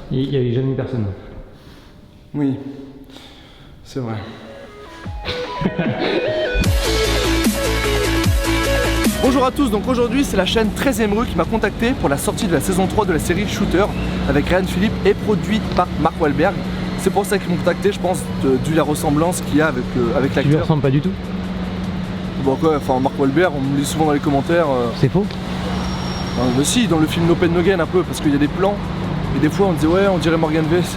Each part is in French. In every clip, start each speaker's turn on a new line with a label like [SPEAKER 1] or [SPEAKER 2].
[SPEAKER 1] Il n'y avait jamais eu personne.
[SPEAKER 2] Oui, c'est vrai. Bonjour à tous, donc aujourd'hui c'est la chaîne 13ème rue qui m'a contacté pour la sortie de la saison 3 de la série Shooter avec Ryan Philippe et produit par Mark Wahlberg. C'est pour ça qu'ils m'ont contacté, je pense, dû la ressemblance qu'il y a avec l'acteur.
[SPEAKER 1] Tu lui ressembles pas du tout?
[SPEAKER 2] Bon quoi, enfin Mark Wahlberg, on me lit souvent dans les commentaires.
[SPEAKER 1] C'est faux?
[SPEAKER 2] Mais si, dans le film No Pain No Gain un peu, parce qu'il y a des plans, et des fois on disait ouais, on dirait Morgan Vess.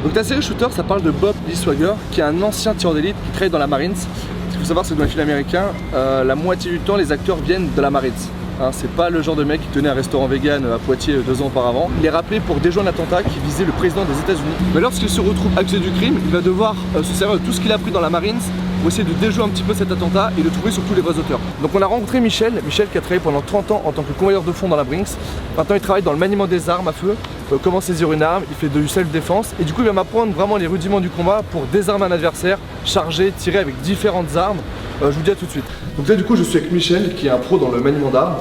[SPEAKER 2] Donc la série Shooter, ça parle de Bob Lee Swagger, qui est un ancien tireur d'élite qui travaille dans la Marines. Ce qu'il faut savoir, c'est que dans les films américains, la moitié du temps, les acteurs viennent de la Marines. Hein, c'est pas le genre de mec qui tenait un restaurant vegan à Poitiers 2 ans auparavant. Il est rappelé pour déjouer un attentat qui visait le président des États-Unis. Mais lorsqu'il se retrouve accusé du crime, il va devoir se servir de tout ce qu'il a appris dans la Marines pour essayer de déjouer un petit peu cet attentat et de trouver surtout les vrais auteurs. Donc on a rencontré Michel qui a travaillé pendant 30 ans en tant que convoyeur de fonds dans la Brinks. Maintenant il travaille dans le maniement des armes à feu, comment saisir une arme, il fait du self-défense et du coup il va m'apprendre vraiment les rudiments du combat pour désarmer un adversaire, charger, tirer avec différentes armes. Je vous dis à tout de suite. Donc là du coup je suis avec Michel qui est un pro dans le maniement d'armes.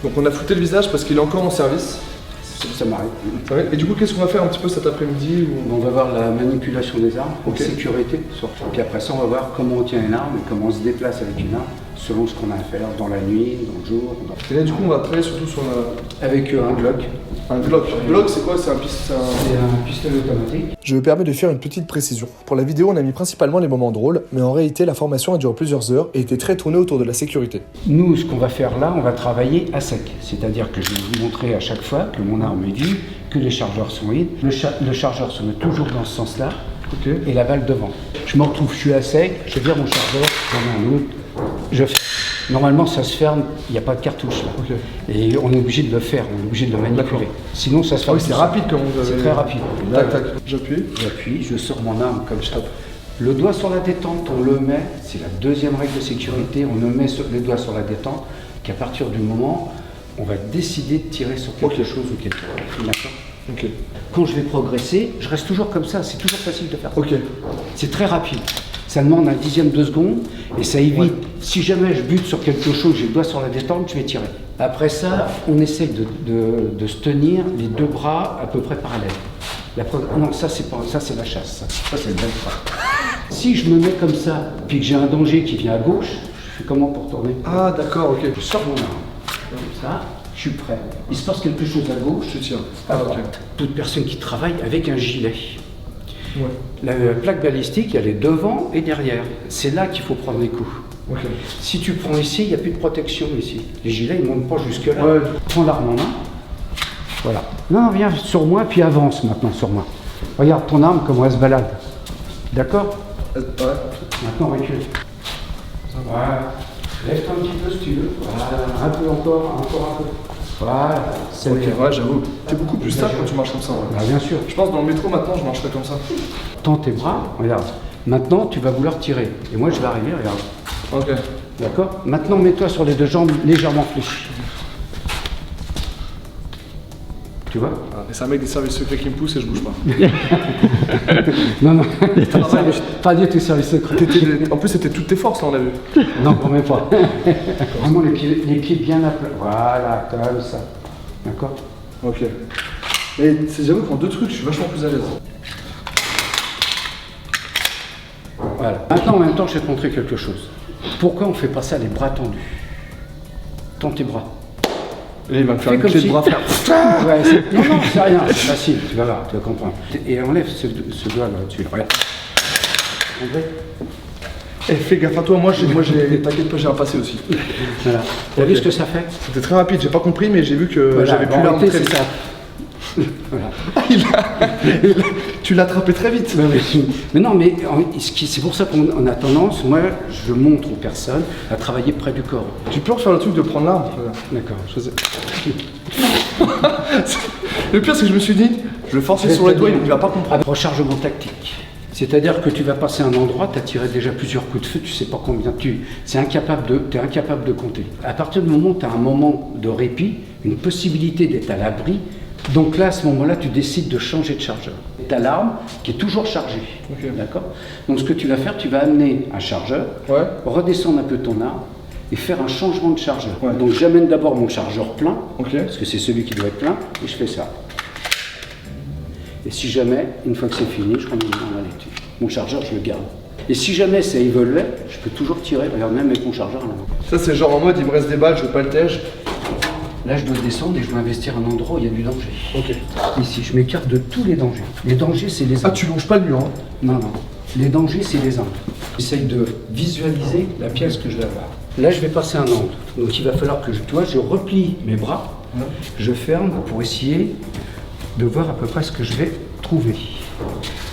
[SPEAKER 2] Donc on a flouté le visage parce qu'il est encore en service.
[SPEAKER 3] Ça m'arrive.
[SPEAKER 2] Et du coup, qu'est-ce qu'on va faire un petit peu cet après-midi
[SPEAKER 3] On va voir la manipulation des armes,
[SPEAKER 2] okay.
[SPEAKER 3] Sécurité surtout. Puis après ça, on va voir comment on tient une arme et comment on se déplace avec une arme selon ce qu'on a à faire dans la nuit, dans le jour.
[SPEAKER 2] Et là, du coup, on va travailler surtout sur la...
[SPEAKER 3] Avec un Glock.
[SPEAKER 2] Un Glock. Glock, c'est quoi? C'est un
[SPEAKER 3] pistolet automatique.
[SPEAKER 2] Je me permets de faire une petite précision. Pour la vidéo, on a mis principalement les moments drôles, mais en réalité, la formation a duré plusieurs heures et était très tournée autour de la sécurité.
[SPEAKER 3] Nous, ce qu'on va faire là, on va travailler à sec. C'est-à-dire que je vais vous montrer à chaque fois que mon arme est vide, que les chargeurs sont vides. Le chargeur se met toujours dans ce sens-là, okay. Et la balle devant. Je me retrouve, je suis à sec, je vire mon chargeur, j'en ai un autre, je fais. Normalement, ça se ferme, il n'y a pas de cartouche là. Okay. Et on est obligé de le faire, on est obligé de le manipuler. Sinon, ça se ferme.
[SPEAKER 2] Oui, c'est rapide comme on
[SPEAKER 3] C'est très rapide.
[SPEAKER 2] Tac, tac. J'appuie.
[SPEAKER 3] J'appuie, je sors mon arme comme ça. Le doigt sur la détente, on le met, c'est la deuxième règle de sécurité, on le met les doigts sur la détente, qu'à partir du moment, on va décider de tirer sur quelque chose ou quelqu'un. D'accord.
[SPEAKER 2] Okay.
[SPEAKER 3] Quand je vais progresser, je reste toujours comme ça, c'est toujours facile de faire ça.
[SPEAKER 2] Okay.
[SPEAKER 3] C'est très rapide. Ça demande un dixième de seconde et ça évite, ouais. Si jamais je bute sur quelque chose, j'ai le doigt sur la détente, je vais tirer. Après ça, on essaie de se tenir les deux bras à peu près parallèles. Non, ça c'est la chasse, ça c'est le bel bras. Si je me mets comme ça, puis que j'ai un danger qui vient à gauche, je fais comment pour tourner?
[SPEAKER 2] Ah d'accord, ok.
[SPEAKER 3] Je sors mon arme, comme ça, je suis prêt. Il se passe quelque chose à gauche,
[SPEAKER 2] je tire.
[SPEAKER 3] À droite. Okay. Toute personne qui travaille avec un gilet.
[SPEAKER 2] Ouais.
[SPEAKER 3] La plaque balistique, elle est devant et derrière. C'est là qu'il faut prendre les coups.
[SPEAKER 2] Okay.
[SPEAKER 3] Si tu prends ici, il n'y a plus de protection ici. Les gilets, ils ne montent pas jusque là.
[SPEAKER 2] Ouais.
[SPEAKER 3] Prends l'arme en main. Voilà. Non, viens sur moi, puis avance maintenant sur moi. Regarde ton arme, comment elle se balade. D'accord?
[SPEAKER 2] Ouais.
[SPEAKER 3] Maintenant, recule. Voilà. Lève-toi un petit peu si tu veux. Voilà. Un peu encore un peu. Voilà, c'est
[SPEAKER 2] ok, ouais, j'avoue. T'es beaucoup plus stable quand tu marches comme ça. Ouais.
[SPEAKER 3] Ah, bien sûr.
[SPEAKER 2] Je pense dans le métro maintenant, je marcherai comme ça.
[SPEAKER 3] Tends tes bras, regarde. Maintenant, tu vas vouloir tirer. Et moi, je vais arriver, regarde.
[SPEAKER 2] Ok. D'accord.
[SPEAKER 3] Maintenant, mets-toi sur les deux jambes légèrement fléchies. Tu vois?
[SPEAKER 2] Ah, c'est un mec des services secrets qui me pousse et je bouge pas.
[SPEAKER 3] Non, pas du tout service secret.
[SPEAKER 2] En plus, c'était toutes tes forces, là, on l'a vu.
[SPEAKER 3] Non, quand même pas. Vraiment les pieds bien à plat. Voilà, comme ça. D'accord?
[SPEAKER 2] Ok. Et j'avoue qu'en deux trucs, je suis vachement plus à l'aise.
[SPEAKER 3] Voilà. Maintenant, en même temps, je vais te montrer quelque chose. Pourquoi on fait pas ça les bras tendus? Tends tes bras.
[SPEAKER 2] Et il va me faire une clé de bras, frère.
[SPEAKER 3] Ouais, non, c'est rien, c'est facile, tu vas voir, tu vas comprendre. Et enlève ce doigt là-dessus, regarde. André.
[SPEAKER 2] Eh, fais gaffe à toi, moi t'inquiète pas, j'ai un passé aussi.
[SPEAKER 3] Voilà. T'as vu ce que ça fait?
[SPEAKER 2] C'était très rapide, j'ai pas compris, mais j'ai vu que
[SPEAKER 3] voilà,
[SPEAKER 2] j'avais plus l'arme très vite. Voilà. Tu l'as attrapé très vite.
[SPEAKER 3] Mais non, mais c'est pour ça qu'on a tendance, moi, je montre aux personnes à travailler près du corps.
[SPEAKER 2] Tu peux refaire le truc de prendre l'arme?
[SPEAKER 3] D'accord.
[SPEAKER 2] Le pire, c'est que je me suis dit, je vais forcer sur les doigts, il va pas comprendre.
[SPEAKER 3] Rechargement tactique. C'est-à-dire que tu vas passer un endroit, tu as tiré déjà plusieurs coups de feu, tu sais pas combien tu es incapable de compter. À partir du moment où tu as un moment de répit, une possibilité d'être à l'abri, donc là, à ce moment-là, tu décides de changer de chargeur. Tu as l'arme qui est toujours chargée. Okay. D'accord? Donc ce que tu vas faire, tu vas amener un chargeur, redescendre un peu ton arme, et faire un changement de chargeur.
[SPEAKER 2] Ouais.
[SPEAKER 3] Donc j'amène d'abord mon chargeur plein,
[SPEAKER 2] Ok.
[SPEAKER 3] parce que c'est celui qui doit être plein, et je fais ça. Et si jamais, une fois que c'est fini, je remets ma lecture. Mon chargeur, je le garde. Et si jamais ça évolue, je peux toujours tirer, regarde, même avec mon chargeur à la main.
[SPEAKER 2] Ça c'est genre en mode il me reste des balles, je veux pas le tège.
[SPEAKER 3] Là, je dois descendre et je dois investir un endroit où il y a du danger.
[SPEAKER 2] Ok.
[SPEAKER 3] Ici, je m'écarte de tous les dangers. Les dangers, c'est les angles.
[SPEAKER 2] Ah tu longes pas le mur hein.
[SPEAKER 3] Non, non. Les dangers, c'est les angles. J'essaye de visualiser la pièce que je vais avoir. Là, je vais passer un angle. Donc, il va falloir que je replie mes bras, je ferme pour essayer de voir à peu près ce que je vais trouver.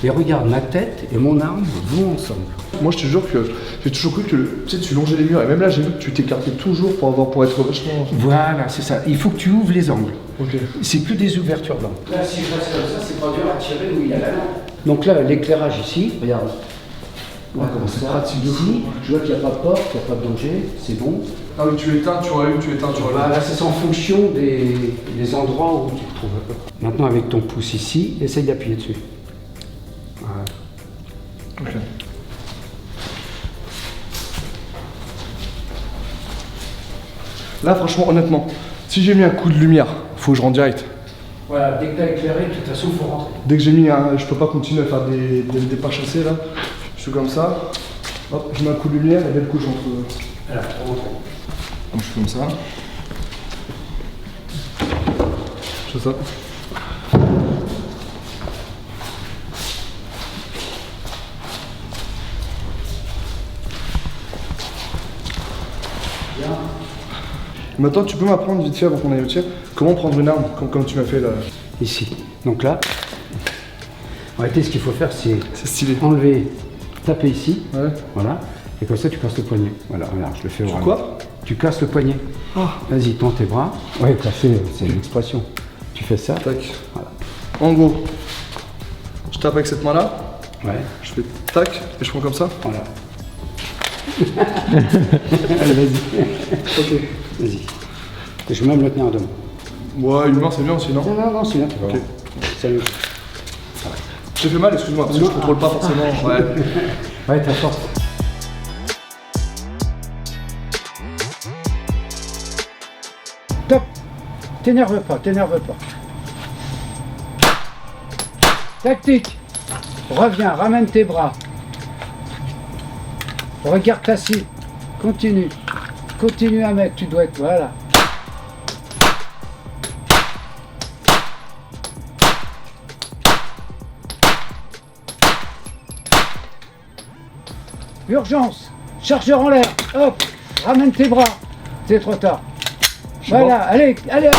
[SPEAKER 3] Et regarde, ma tête et mon arme vont ensemble.
[SPEAKER 2] Moi je te jure que j'ai toujours cru que tu sais, tu longeais les murs et même là j'ai vu que tu t'écartais toujours pour être vachement.
[SPEAKER 3] Voilà, c'est ça. Il faut que tu ouvres les angles.
[SPEAKER 2] Ok.
[SPEAKER 3] C'est plus des ouvertures d'angles. Là, si je reste comme ça, c'est pas dur à tirer où il y a la lampe. Donc là, l'éclairage ici, regarde.
[SPEAKER 2] Ouais, c'est pratique de
[SPEAKER 3] ici,
[SPEAKER 2] fou.
[SPEAKER 3] je vois qu'il n'y a pas de porte, qu'il n'y a pas de danger, c'est bon.
[SPEAKER 2] Ah oui tu éteins, tu rallumes, tu éteins, tu rallumes.
[SPEAKER 3] Voilà, c'est en fonction des endroits où tu te trouves. Maintenant, avec ton pouce ici, essaye d'appuyer dessus. Voilà.
[SPEAKER 2] Ok. Là franchement honnêtement, si j'ai mis un coup de lumière, faut que je rentre direct.
[SPEAKER 3] Voilà, dès que tu as éclairé, de toute façon, il faut rentrer.
[SPEAKER 2] Dès que j'ai mis un. Je peux pas continuer à faire des pas chassés là. Je suis comme ça. Hop, je mets un coup de lumière et dès le coup j'entre.
[SPEAKER 3] Voilà, faut rentrer.
[SPEAKER 2] Donc je fais comme ça. Je fais ça.
[SPEAKER 3] Bien.
[SPEAKER 2] Maintenant tu peux m'apprendre vite fait avant qu'on aille au tir, comment prendre une arme comme tu m'as fait là.
[SPEAKER 3] Ici. Donc là, en réalité, ce qu'il faut faire, c'est
[SPEAKER 2] C'est stylé.
[SPEAKER 3] enlever, taper ici.
[SPEAKER 2] Ouais.
[SPEAKER 3] Voilà. Et comme ça, tu casses le poignet. Voilà, regarde, je le fais vraiment.
[SPEAKER 2] Quoi?
[SPEAKER 3] Tu casses le poignet.
[SPEAKER 2] Ah.
[SPEAKER 3] Vas-y, tends tes bras. Ouais, casser, c'est une expression. Tu fais ça.
[SPEAKER 2] Tac.
[SPEAKER 3] Voilà.
[SPEAKER 2] En gros, je tape avec cette main là,
[SPEAKER 3] Ouais,
[SPEAKER 2] je fais tac et je prends comme ça.
[SPEAKER 3] voilà. Allez, vas-y.
[SPEAKER 2] Ok.
[SPEAKER 3] Vas-y. Je vais même le tenir à deux mains.
[SPEAKER 2] Ouais, une main c'est bien aussi, non?
[SPEAKER 3] Non, non, non, c'est bien, tu vas
[SPEAKER 2] Ok.
[SPEAKER 3] voir. Salut.
[SPEAKER 2] Je t'ai fait mal, excuse-moi, parce que je contrôle pas forcément. Ouais.
[SPEAKER 3] Ouais, t'as force. Top. T'énerve pas, t'énerve pas. Tactique. Reviens, ramène tes bras. Regarde ta cible. Continue. Continue à mettre, tu dois être... Voilà. Urgence. Chargeur en l'air. Hop. Ramène tes bras. C'est trop tard. Voilà, allez, allez.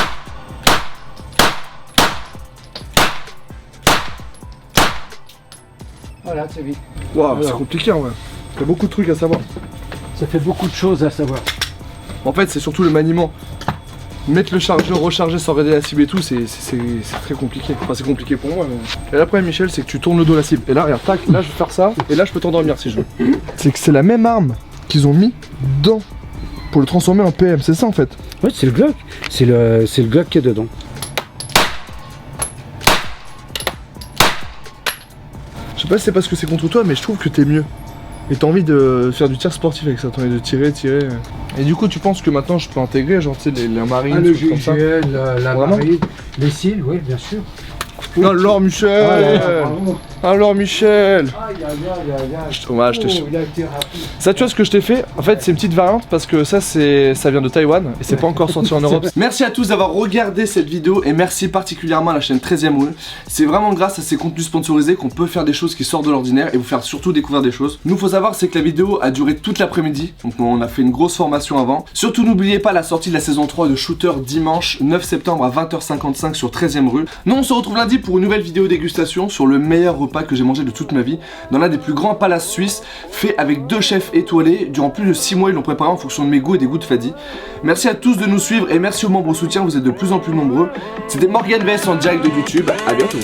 [SPEAKER 3] Voilà, c'est vite.
[SPEAKER 2] Waouh, c'est
[SPEAKER 3] Alors.
[SPEAKER 2] compliqué en vrai. Il y a beaucoup de trucs à savoir.
[SPEAKER 3] Ça fait beaucoup de choses à savoir.
[SPEAKER 2] En fait, c'est surtout le maniement. Mettre le chargeur, recharger sans regarder la cible et tout, c'est très compliqué. Enfin, c'est compliqué pour moi. Mais... Et l'après, Michel, c'est que tu tournes le dos à la cible. Et là, regarde, tac, là, je vais faire ça. Et là, je peux t'endormir si je veux. C'est que c'est la même arme qu'ils ont mis dans pour le transformer en PM. C'est ça en fait.
[SPEAKER 3] Ouais, c'est le Glock. C'est le Glock qui est dedans.
[SPEAKER 2] Je sais pas si c'est parce que c'est contre toi, mais je trouve que t'es mieux. Et t'as envie de faire du tir sportif avec ça, t'as envie de tirer. Et du coup, tu penses que maintenant je peux intégrer, genre, tu sais, les marines,
[SPEAKER 3] Ah, le
[SPEAKER 2] trucs comme ça.
[SPEAKER 3] GGL, la
[SPEAKER 2] Vraiment
[SPEAKER 3] marine, les cils, oui, bien sûr.
[SPEAKER 2] Alors Michel Alors Michel
[SPEAKER 3] Aïe, aïe, aïe, aïe, aïe.
[SPEAKER 2] Dommage, je te...
[SPEAKER 3] Oh, il a été rapide.
[SPEAKER 2] Ça, tu vois ce que je t'ai fait? En fait, c'est une petite variante parce que ça vient de Taïwan et c'est pas encore sorti en Europe. Merci à tous d'avoir regardé cette vidéo et merci particulièrement à la chaîne 13ème Rue. C'est vraiment grâce à ces contenus sponsorisés qu'on peut faire des choses qui sortent de l'ordinaire et vous faire surtout découvrir des choses. Nous, faut savoir, c'est que la vidéo a duré toute l'après-midi, donc on a fait une grosse formation avant. Surtout, n'oubliez pas la sortie de la saison 3 de Shooter dimanche 9 septembre à 20h55 sur 13ème Rue. Nous, on se retrouve lundi pour une nouvelle vidéo dégustation sur le meilleur repas que j'ai mangé de toute ma vie dans l'un des plus grands palaces suisses, fait avec 2 chefs étoilés. Durant plus de 6 mois, ils l'ont préparé en fonction de mes goûts et des goûts de Fadi. Merci à tous de nous suivre et merci aux membres au soutien, vous êtes de plus en plus nombreux. C'était Morgan VS en direct de YouTube, à bientôt.